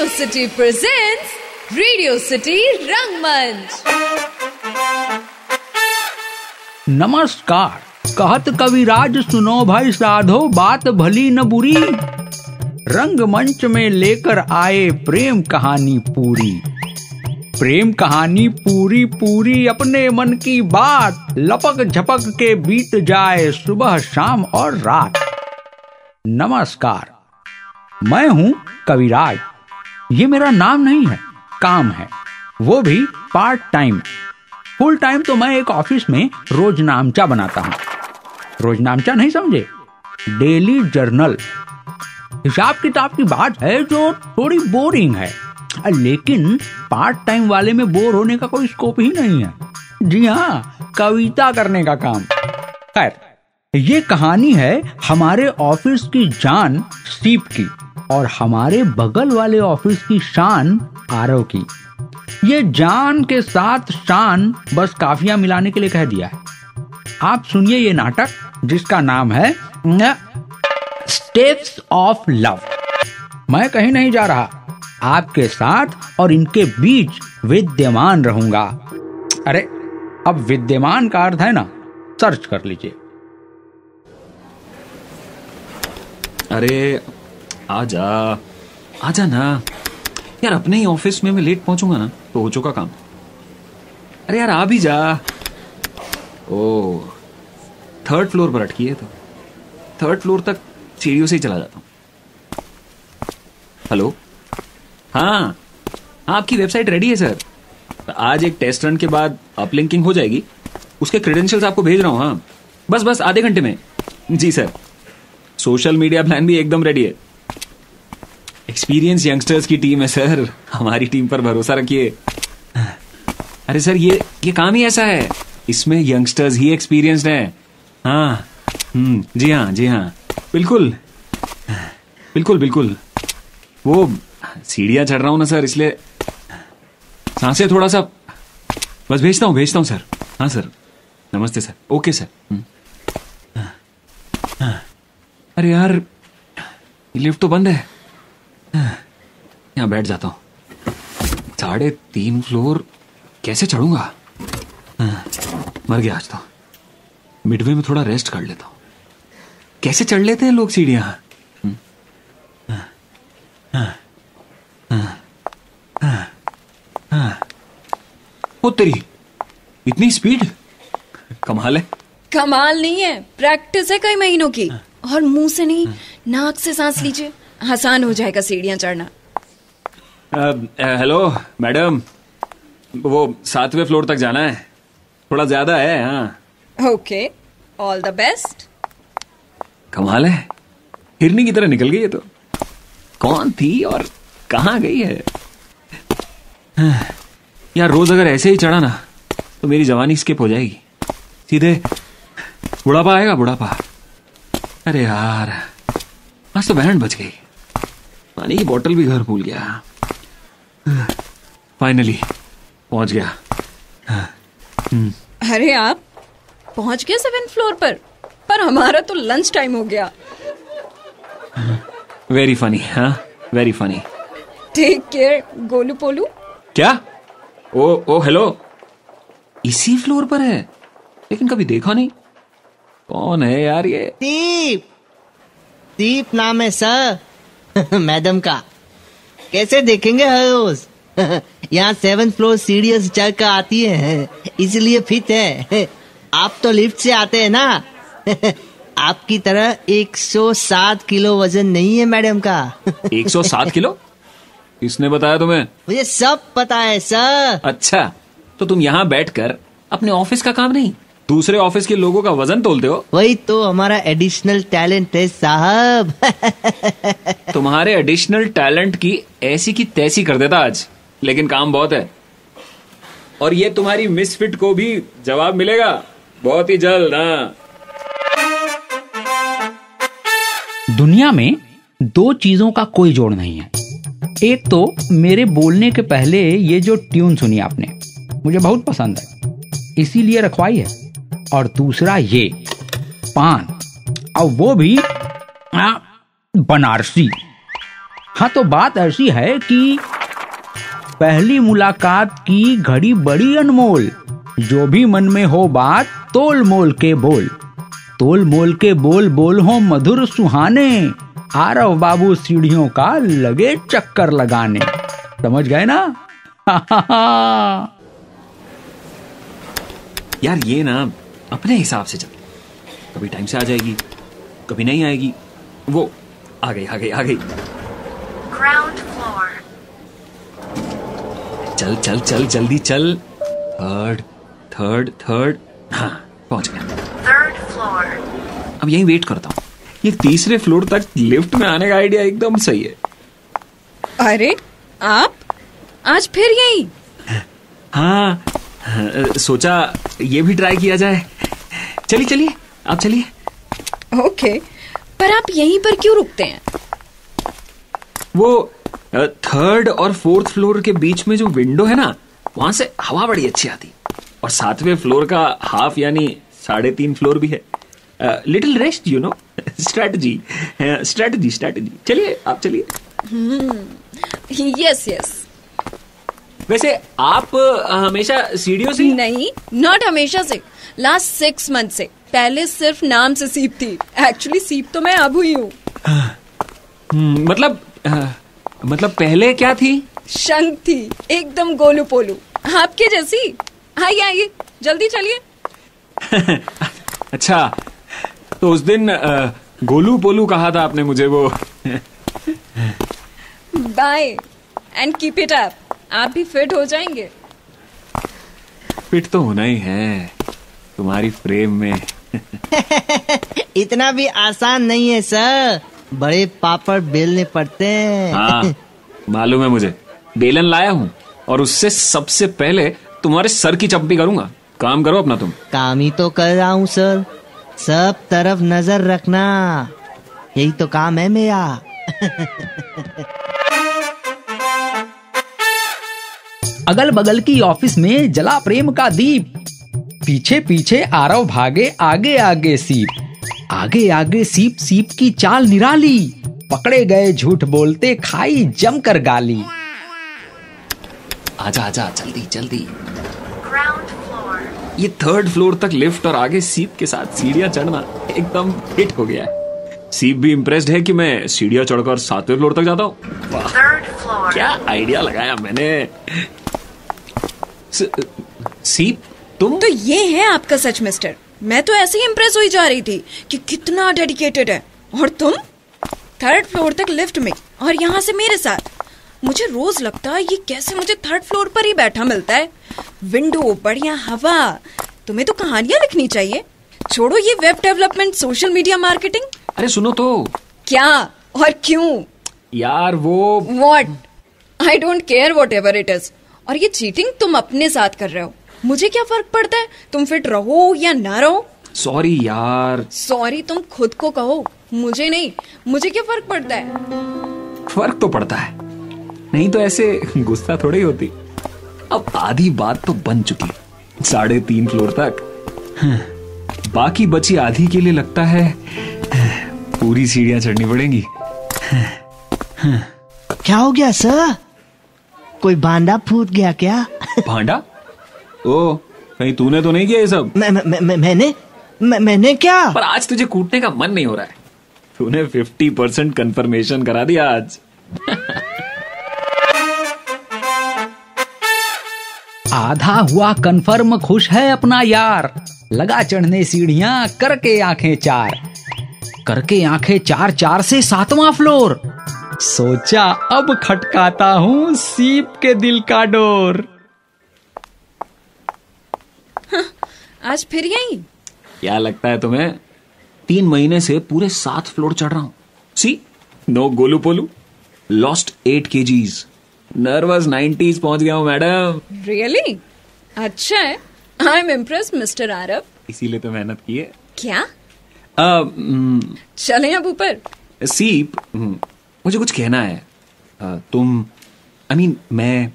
City presents Radio City Rangmanch. नमस्कार। कहत कविराज सुनो भाई साधो, बात भली न बुरी। रंगमंच में लेकर आए प्रेम कहानी पूरी। प्रेम कहानी पूरी पूरी अपने मन की बात, लपक झपक के बीत जाए सुबह शाम और रात। नमस्कार, मैं हूँ कविराज। ये मेरा नाम नहीं है, काम है, वो भी पार्ट टाइम। फुल टाइम तो मैं एक ऑफिस में रोजनामचा बनाता हूँ। रोजनामचा नहीं समझे, डेली जर्नल। हिसाब किताब की बात है जो थोड़ी बोरिंग है, लेकिन पार्ट टाइम वाले में बोर होने का कोई स्कोप ही नहीं है। जी हाँ, कविता करने का काम। खैर, ये कहानी है हमारे ऑफिस की जान सीप की और हमारे बगल वाले ऑफिस की शान आरव की। ये जान के साथ शान बस काफिया मिलाने के लिए कह दिया है। आप सुनिए ये नाटक जिसका नाम है स्टेप्स ऑफ लव। मैं कहीं नहीं जा रहा, आपके साथ और इनके बीच विद्यमान रहूंगा। अरे, अब विद्यमान का अर्थ है ना, सर्च कर लीजिए। अरे आजा ना यार, अपने ही ऑफिस में मैं लेट पहुंचूंगा ना तो हो चुका काम। अरे यार, आ भी जा। ओ, 3rd फ्लोर पर अटकी है तो 3rd फ्लोर तक सीढ़ियों से ही चला जाता हूँ। हेलो, हाँ, आपकी वेबसाइट रेडी है सर। आज एक टेस्ट रन के बाद अपलिंकिंग हो जाएगी। उसके क्रेडेंशियल्स आपको भेज रहा हूँ। हाँ, बस आधे घंटे में। जी सर। सोशल मीडिया प्लान भी एकदम रेडी है। एक्सपीरियंस यंगस्टर्स की टीम है सर, हमारी टीम पर भरोसा रखिए। अरे सर, ये काम ही ऐसा है, इसमें यंगस्टर्स ही एक्सपीरियंस्ड हैं। हाँ, जी हाँ, बिल्कुल। वो सीढ़ियां चढ़ रहा हूं ना सर, इसलिए सांसें थोड़ा सा। बस भेजता हूं सर। हाँ सर, नमस्ते सर। Okay sir. अरे यार, लिफ्ट तो बंद है। यहाँ बैठ जाता हूँ। 3.5 फ्लोर कैसे चढ़ूंगा? मर गया आज तो। मिडवे में थोड़ा रेस्ट कर लेता हूँ। कैसे चढ़ लेते हैं लोग सीढ़ियां? ओ तेरी, इतनी स्पीड! कमाल है। कमाल नहीं है, प्रैक्टिस है कई महीनों की। और मुंह से नहीं, नाक से सांस लीजिए, आसान हो जाएगा सीढ़ियां चढ़ना। हेलो मैडम, वो 7वें फ्लोर तक जाना है, थोड़ा ज्यादा है। हाँ, ओके, ऑल द बेस्ट। कमाल है, हिरनी की तरह निकल गई है तो। कौन थी और कहाँ गई है? यार, रोज अगर ऐसे ही चढ़ा ना तो मेरी जवानी स्किप हो जाएगी, सीधे बुढ़ापा आएगा, बुढ़ापा। अरे यार, आज तो बैंड बच गई। पानी की बोतल भी घर भूल गया। फाइनली पहुंच गया। अरे, आप पहुंच गए 7th फ्लोर पर हमारा तो लंच टाइम हो गया। Very funny. हाँ, very funny. Take care Golu Polu. क्या? ओ हेलो, इसी फ्लोर पर है, लेकिन कभी देखा नहीं। कौन है यार ये? दीप नाम है सर। मैडम का। कैसे देखेंगे हर रोज? यहाँ 7th फ्लोर सीढ़ियों से चढ़ कर आती है, इसलिए फिट है। आप तो लिफ्ट से आते हैं ना। आपकी तरह 107 किलो वजन नहीं है मैडम का। 107 किलो? किसने बताया तुम्हें? मुझे सब पता है सर। अच्छा, तो तुम यहाँ बैठकर अपने ऑफिस का काम नहीं, दूसरे ऑफिस के लोगों का वजन तोलते हो? वही तो हमारा एडिशनल टैलेंट है साहब। तुम्हारे एडिशनल टैलेंट की ऐसी की तैसी कर देता आज, लेकिन काम बहुत है। और ये तुम्हारी मिसफिट को भी जवाब मिलेगा बहुत ही जल्द। दुनिया में 2 चीजों का कोई जोड़ नहीं है। एक तो मेरे बोलने के पहले ये जो ट्यून सुनी आपने, मुझे बहुत पसंद है, इसीलिए रखवाई है। और दूसरा ये पान, और वो भी बनारसी। हाँ तो बात ऐसी है कि पहली मुलाकात की घड़ी बड़ी अनमोल, जो भी मन में हो बात तोल मोल के बोल, तोल मोल के बोल बोल हो मधुर सुहाने, आरव बाबू सीढ़ियों का लगे चक्कर लगाने। समझ गए ना? यार ये ना अपने हिसाब से चल, कभी टाइम से आ जाएगी, कभी नहीं आएगी। वो आ गई आ गई आ गई। Ground floor. चल चल चल जल्दी चल। थर्ड थर्ड थर्ड, हाँ पहुंच गया। Third floor. अब यही वेट करता हूँ। ये तीसरे फ्लोर तक लिफ्ट में आने का आइडिया एकदम सही है। अरे आप आज फिर यही? हाँ, सोचा ये भी ट्राई किया जाए। चलिए चलिए आप चलिए। ओके, पर आप यहीं पर क्यों रुकते हैं? वो थर्ड और फोर्थ फ्लोर के बीच में जो विंडो है ना, वहां से हवा बड़ी अच्छी आती, और सातवें फ्लोर का हाफ यानी 3.5 फ्लोर भी है। Little rest you know, strategy strategy strategy. चलिए आप चलिए। Yes yes. वैसे आप हमेशा सीढ़ियों से? नहीं, नॉट हमेशा से, लास्ट 6 मंथ से। पहले सिर्फ नाम से सीप थी, एक्चुअली सीप तो मैं अब हुई हूँ। मतलब पहले क्या थी? शंख थी, एकदम गोलू पोलू, आपके जैसी। आइए आइए जल्दी चलिए। अच्छा, तो उस दिन गोलू पोलू कहा था आपने मुझे वो। Bye and keep it up, आप भी फिट हो जाएंगे। फिट तो होना ही है तुम्हारी फ्रेम में। इतना भी आसान नहीं है सर, बड़े पापड़ बेलने पड़ते हैं। हाँ मालूम है मुझे, बेलन लाया हूँ और उससे सबसे पहले तुम्हारे सर की चप्पी करूंगा। काम करो अपना तुम। काम ही तो कर रहा हूँ सर, सब तरफ नजर रखना, यही तो काम है मेरा। अगल बगल की ऑफिस में जला प्रेम का दीप, पीछे पीछे आरव भागे, आगे आगे सीप, आगे आगे सीप, सीप की चाल निराली, पकड़े गए झूठ बोलते, खाई जमकर गाली। आजा आजा जल्दी जल्दी। Ground floor. ये थर्ड फ्लोर तक लिफ्ट और आगे सीप के साथ सीढ़ियां चढ़ना एकदम हिट हो गया है। सीप भी इम्प्रेस्ड है कि मैं सीढ़ियां चढ़कर 7वें फ्लोर तक जाता हूँ। वाह, Third floor. क्या आइडिया लगाया मैंने। सीप तुम? तो ये है आपका सच मिस्टर। मैं तो ऐसे ही इम्प्रेस हुई जा रही थी कि कितना डेडिकेटेड है, और तुम 3rd फ्लोर तक लिफ्ट में, और यहाँ से मेरे साथ। मुझे रोज लगता है ये कैसे मुझे 3rd फ्लोर पर ही बैठा मिलता है। विंडो, बढ़िया हवा। तुम्हें तो कहानियां लिखनी चाहिए। छोड़ो ये web development, social media marketing. अरे सुनो तो। क्या और क्यों? यार वो what? I don't care what ever it is. और ये चीटिंग तुम अपने साथ कर रहे हो, मुझे क्या फर्क पड़ता है तुम फिट रहो या ना रहो। सॉरी यार। सॉरी तुम खुद को कहो, मुझे नहीं। मुझे क्या फर्क पड़ता है? फर्क तो पड़ता है, नहीं तो ऐसे गुस्सा थोड़ी होती। अब आधी बात तो बन चुकी, 3.5 फ्लोर तक। बाकी बची आधी के लिए लगता है पूरी सीढ़ियां चढ़नी पड़ेंगी। क्या हो गया सर, कोई भांडा फूट गया क्या? भांडा? ओ, कहीं तूने तो नहीं किया ये सब? मैंने क्या? पर आज तुझे कूटने का मन नहीं हो रहा है। तूने 50% कंफर्मेशन करा दिया आज। आधा हुआ कन्फर्म, खुश है अपना यार, लगा चढ़ने सीढ़ियां, करके आंखें चार, करके आंखें चार, 4 से 7वां फ्लोर। सोचा अब खटकाता हूँ सीप के दिल का डोर। आज फिर यही? क्या लगता है तुम्हें? 3 महीने से पूरे 7 फ्लोर चढ़ रहा हूं। See, no Golu Polu, lost 8 kgs, nervous 90s पहुंच गया हूं मैडम। रियली? अच्छा है, I am impress mister Aarav. इसीलिए तो मेहनत की है। क्या? चलें अब ऊपर। सीप, मुझे कुछ कहना है। तुम, मैं,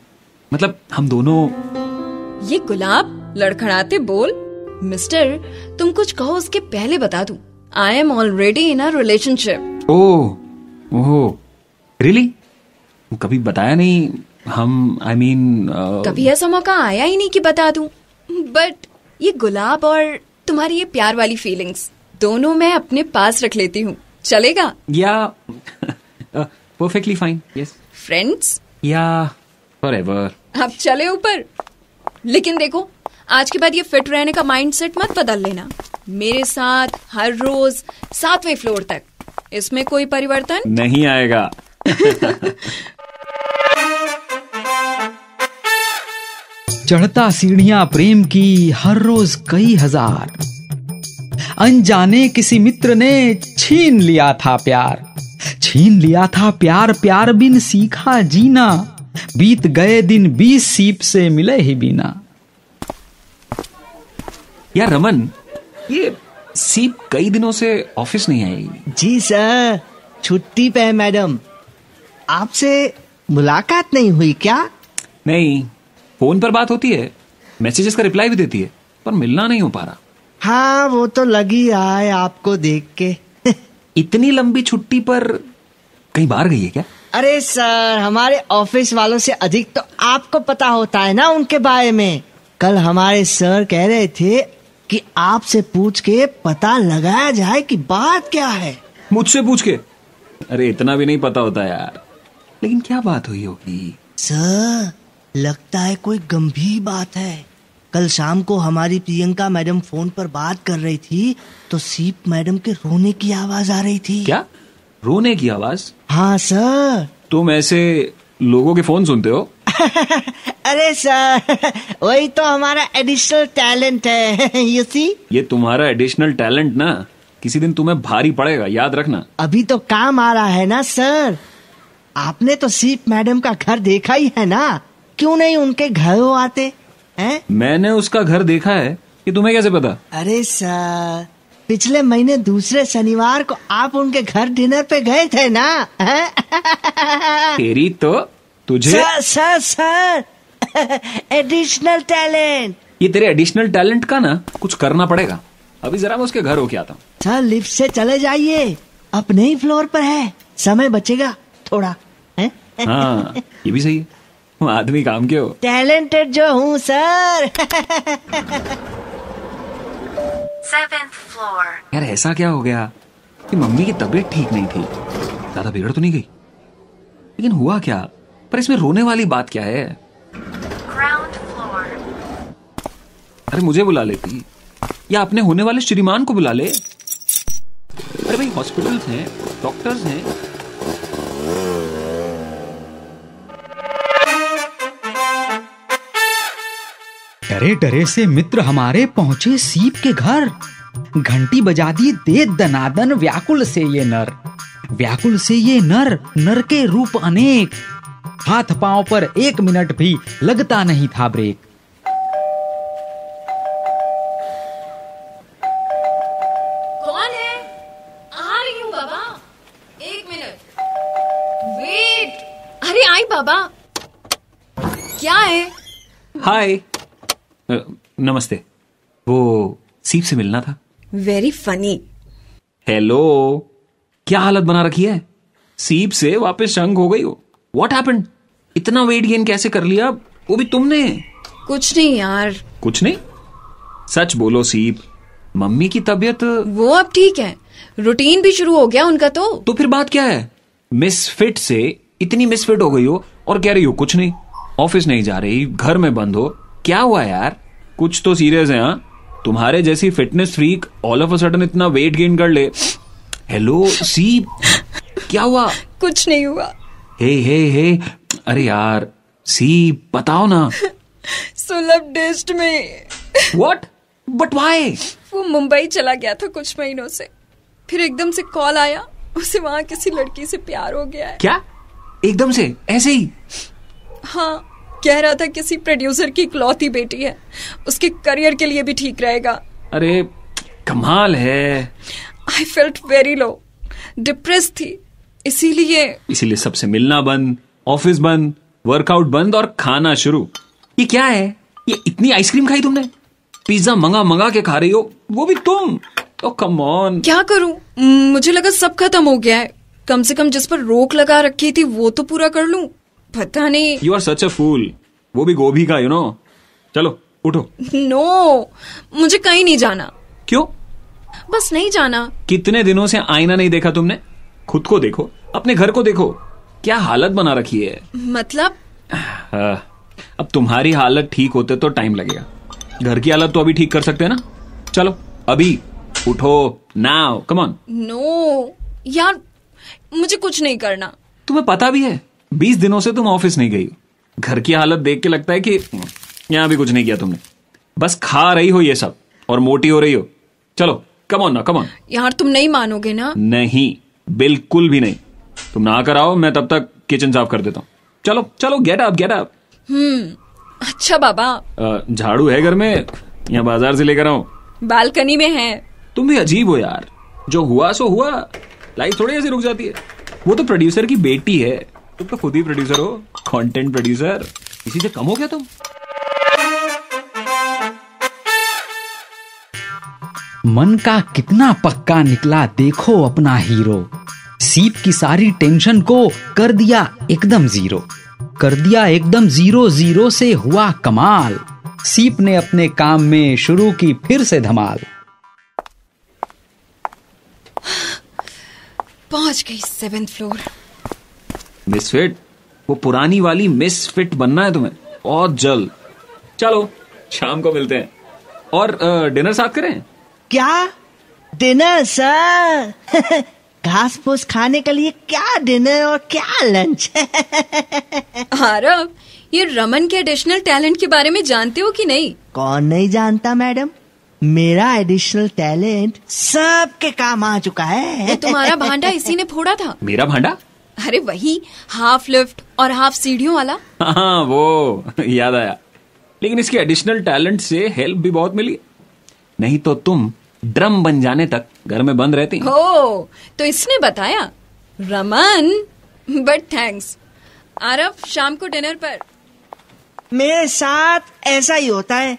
मतलब हम दोनों। ये गुलाब लड़खड़ाते बोल। मिस्टर, तुम कुछ कहो उसके पहले बता दूं, I am already in a relationship. Oh, really? कभी बताया नहीं हम, आई मीन कभी ऐसा मौका आया ही नहीं कि बता दूं। बट ये गुलाब और तुम्हारी ये प्यार वाली फीलिंग्स दोनों मैं अपने पास रख लेती हूँ, चलेगा? या परफेक्टली फाइन, यस। फ्रेंड्स या फॉरएवर। अब चले ऊपर। लेकिन देखो, आज के बाद ये फिट रहने का माइंडसेट मत बदल लेना। मेरे साथ हर रोज 7वें फ्लोर तक, इसमें कोई परिवर्तन नहीं आएगा। चढ़ता सीढ़ियां प्रेम की हर रोज कई हजार, अनजाने किसी मित्र ने छीन लिया था प्यार, छीन लिया था प्यार, प्यार बिन सीखा जीना, बीत गए दिन 20 सीप से मिले ही बिना। यार रमन, ये सीप कई दिनों से ऑफिस नहीं आई। जी सर, छुट्टी पे है मैडम। आपसे मुलाकात नहीं हुई क्या? नहीं, फोन पर बात होती है, मैसेजेस का रिप्लाई भी देती है, पर मिलना नहीं हो पा रहा। हाँ, वो तो लग ही रहा है आपको देख के। इतनी लंबी छुट्टी पर कहीं बाहर गई है क्या? अरे सर, हमारे ऑफिस वालों से अधिक तो आपको पता होता है ना उनके बारे में। कल हमारे सर कह रहे थे कि आपसे पूछ के पता लगाया जाए कि बात क्या है। मुझसे पूछ के? अरे इतना भी नहीं पता होता यार। लेकिन क्या बात हुई होगी? सर, लगता है कोई गंभीर बात है। कल शाम को हमारी प्रियंका मैडम फोन पर बात कर रही थी तो सीप मैडम के रोने की आवाज आ रही थी। क्या? रोने की आवाज? हाँ सर। तुम ऐसे लोगों के फोन सुनते हो? अरे सर, वही तो हमारा एडिशनल टैलेंट है। यू सी, ये तुम्हारा एडिशनल टैलेंट ना किसी दिन तुम्हें भारी पड़ेगा, याद रखना। अभी तो काम आ रहा है ना सर। आपने तो सीप मैडम का घर देखा ही है ना, क्यों नहीं उनके घर वो आते हैं? मैंने उसका घर देखा है, ये तुम्हें कैसे पता? अरे सर, पिछले महीने दूसरे शनिवार को आप उनके घर डिनर पे गए थे ना। तेरी तो तुझे सर एडिशनल टैलेंट। ये तेरे एडिशनल टैलेंट का ना कुछ करना पड़ेगा। अभी जरा मैं उसके घर होके आता हूँ। सर, लिफ्ट से चले जाइए, अपने ही फ्लोर पर है, समय बचेगा थोड़ा है? हाँ, ये भी सही है। आदमी काम के हो। टैलेंटेड जो हूँ सर। 7th floor. यार ऐसा क्या हो गया कि मम्मी की तबीयत ठीक नहीं थी? ज्यादा बिगड़ तो नहीं गई? लेकिन हुआ क्या? पर इसमें रोने वाली बात क्या है? Ground floor. अरे मुझे बुला लेती या अपने होने वाले श्रीमान को बुला ले। अरे भाई, हॉस्पिटल्स हैं, डॉक्टर्स हैं। डरे डरे से मित्र हमारे पहुंचे सीप के घर, घंटी बजा दी दे दनादन, व्याकुल से ये नर, व्याकुल से ये नर, नर के रूप अनेक, हाथ पांव पर 1 मिनट भी लगता नहीं था ब्रेक। कौन है? आ रही हूँ बाबा, 1 मिनट वेट। अरे आई बाबा। क्या है? हाय, नमस्ते। वो सीप से मिलना था। Very funny. हेलो, क्या हालत बना रखी है? सीप से वापस शंक हो गई हो? What happened? इतना वेट गेन कैसे कर लिया, वो भी तुमने? कुछ नहीं यार। कुछ नहीं? सच बोलो सीप, मम्मी की तबीयत? वो अब ठीक है, रूटीन भी शुरू हो गया उनका। तो फिर बात क्या है? मिसफिट से इतनी मिसफिट हो गई हो और कह रही हो कुछ नहीं, ऑफिस नहीं जा रही, घर में बंद हो। क्या हुआ यार? कुछ तो सीरियस है। हाँ, तुम्हारे जैसी fitness freak all of a sudden इतना वेट गेन कर ले। हेलो सीप, क्या हुआ? कुछ नहीं हुआ। हे, अरे यार सीप, बताओ ना। सुलभ टेस्ट में। व्हाट? But why? वो मुंबई चला गया था कुछ महीनों से, फिर एकदम से कॉल आया, उसे वहां किसी लड़की से प्यार हो गया है। क्या? एकदम से ऐसे ही? हाँ, कह रहा था किसी प्रोड्यूसर की इकलौती बेटी है, उसके करियर के लिए भी ठीक रहेगा। अरे कमाल है। I felt very low, depress थी, इसीलिए सबसे मिलना बंद, ऑफिस बंद, वर्कआउट बंद और खाना शुरू। ये क्या है? ये इतनी आइसक्रीम खाई तुमने? पिज्जा मंगा के खा रही हो, वो भी तुम? ओ कम ऑन। क्या करूं, मुझे लगा सब खत्म हो गया है, कम से कम जिस पर रोक लगा रखी थी वो तो पूरा कर लूं। पता नहीं। यू आर सच अ फूल, वो भी गोभी का, यू नो। चलो उठो। नो, मुझे कहीं नहीं जाना। क्यों? बस नहीं जाना। कितने दिनों से आईना नहीं देखा तुमने? खुद को देखो, अपने घर को देखो, क्या हालत बना रखी है। मतलब? अब तुम्हारी हालत ठीक होते तो टाइम लगेगा, घर की हालत तो अभी ठीक कर सकते हैं ना। चलो अभी उठो, नाउ कम ऑन। नो यार, मुझे कुछ नहीं करना। तुम्हें पता भी है 20 दिनों से तुम ऑफिस नहीं गई हो। घर की हालत देख के लगता है कि यहां भी कुछ नहीं किया तुमने, बस खा रही हो ये सब और मोटी हो रही हो। चलो कम ऑन ना, कम ऑन। यार तुम नहीं मानोगे ना? नहीं, बिल्कुल भी नहीं। तुम ना कर आओ, मैं तब तक किचन साफ कर देता हूँ। चलो चलो, गेट अप गेट अप। अच्छा बाबा। झाड़ू है घर में या बाजार से लेकर आऊं? बालकनी में है। तुम भी अजीब हो यार, जो हुआ सो हुआ, लाइफ थोड़ी ऐसे रुक जाती है। वो तो प्रोड्यूसर की बेटी है, तुम तो खुद ही प्रोड्यूसर हो, कंटेंट प्रोड्यूसर। इसी से कम हो क्या तुम? मन का कितना पक्का निकला देखो अपना हीरो। सीप की सारी टेंशन को कर दिया एकदम जीरो, कर दिया एकदम जीरो, जीरो से हुआ कमाल। सीप ने अपने काम में शुरू की फिर से धमाल। पहुंच गई 7th फ्लोर। मिसफिट, वो पुरानी वाली मिसफिट बनना है तुम्हें बहुत जल्द। चलो शाम को मिलते हैं और डिनर साथ करें। क्या डिनर सर? घास फूस खाने के लिए क्या डिनर और क्या लंच? आरव, ये रमन के एडिशनल टैलेंट के बारे में जानते हो कि नहीं? कौन नहीं जानता मैडम, मेरा एडिशनल टैलेंट सबके काम आ चुका है। तुम्हारा भांडा इसी ने फोड़ा था। मेरा भांडा? अरे वही, हाफ लिफ्ट और हाफ सीढ़ियों वाला। हाँ वो याद आया, लेकिन इसके एडिशनल टैलेंट से हेल्प भी बहुत मिली, नहीं तो तुम ड्रम बन जाने तक घर में बंद रहती। हो, तो इसने बताया रमन, बट थैंक्स। आरव, शाम को डिनर पर। मेरे साथ ऐसा ही होता है,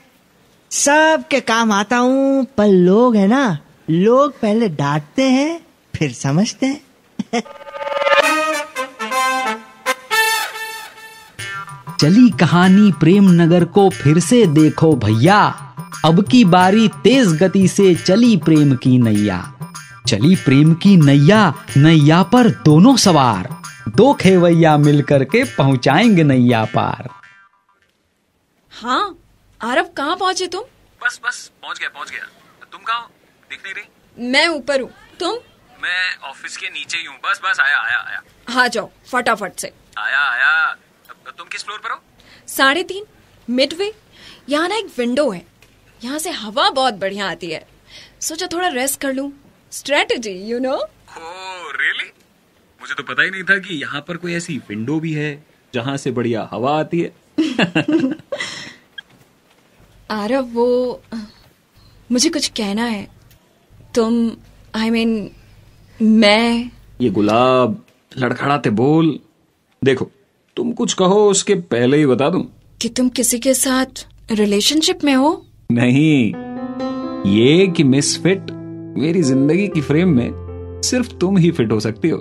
सबके काम आता हूँ, पर लोग है ना, लोग पहले डांटते हैं फिर समझते हैं। चली कहानी प्रेम नगर को फिर से देखो भैया। अब की बारी तेज गति से चली प्रेम की नैया। चली प्रेम की नैया, नैया पर दोनों सवार, दो खेवैया मिलकर के पहुंचाएंगे नैया पार। हाँ आरव, कहाँ पहुंचे तुम? बस पहुंच गया। तुम कहाँ हो? दिख नहीं रही। मैं ऊपर हूँ, तुम? मैं ऑफिस के नीचे ही हूँ। बस आया। हाँ जाओ फटाफट से। आया। तुम किस फ्लोर पर हो? 3.5 मिडवे। यहाँ ना एक विंडो है, यहाँ से हवा बहुत बढ़िया आती है, सोचा थोड़ा रेस्ट कर लूं। Strategy, you know. Oh really? मुझे तो पता ही नहीं था कि यहाँ पर कोई ऐसी विंडो भी है जहाँ से बढ़िया हवा आती है। आरव, वो मुझे कुछ कहना है। तुम, I mean, मैं। ये गुलाब लड़खड़ाते बोल। देखो, तुम कुछ कहो उसके पहले ही बता दूं कि तुम किसी के साथ रिलेशनशिप में हो। नहीं, ये कि मिसफिट मेरी जिंदगी की फ्रेम में सिर्फ तुम ही फिट हो सकती हो।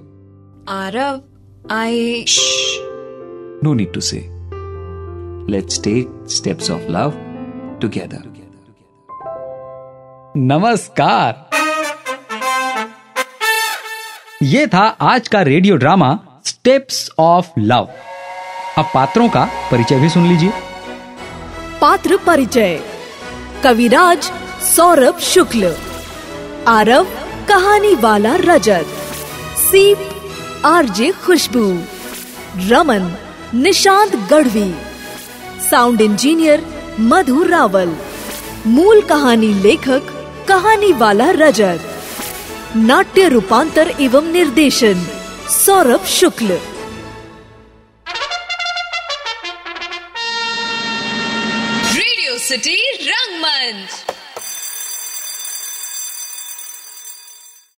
Aarav, I. No need to say. Let's take steps of love together. नमस्कार। ये था आज का radio drama steps of love. अब पात्रों का परिचय भी सुन लीजिए। पात्र परिचय: कविराज सौरभ शुक्ल, आरव कहानी वाला रजत, सीप आरजे खुशबू, रमन निशांत गढ़वी, साउंड इंजीनियर मधु रावल, मूल कहानी लेखक कहानी वाला रजत, नाट्य रूपांतर एवं निर्देशन सौरभ शुक्ल। रेडियो सिटी रंगमंच।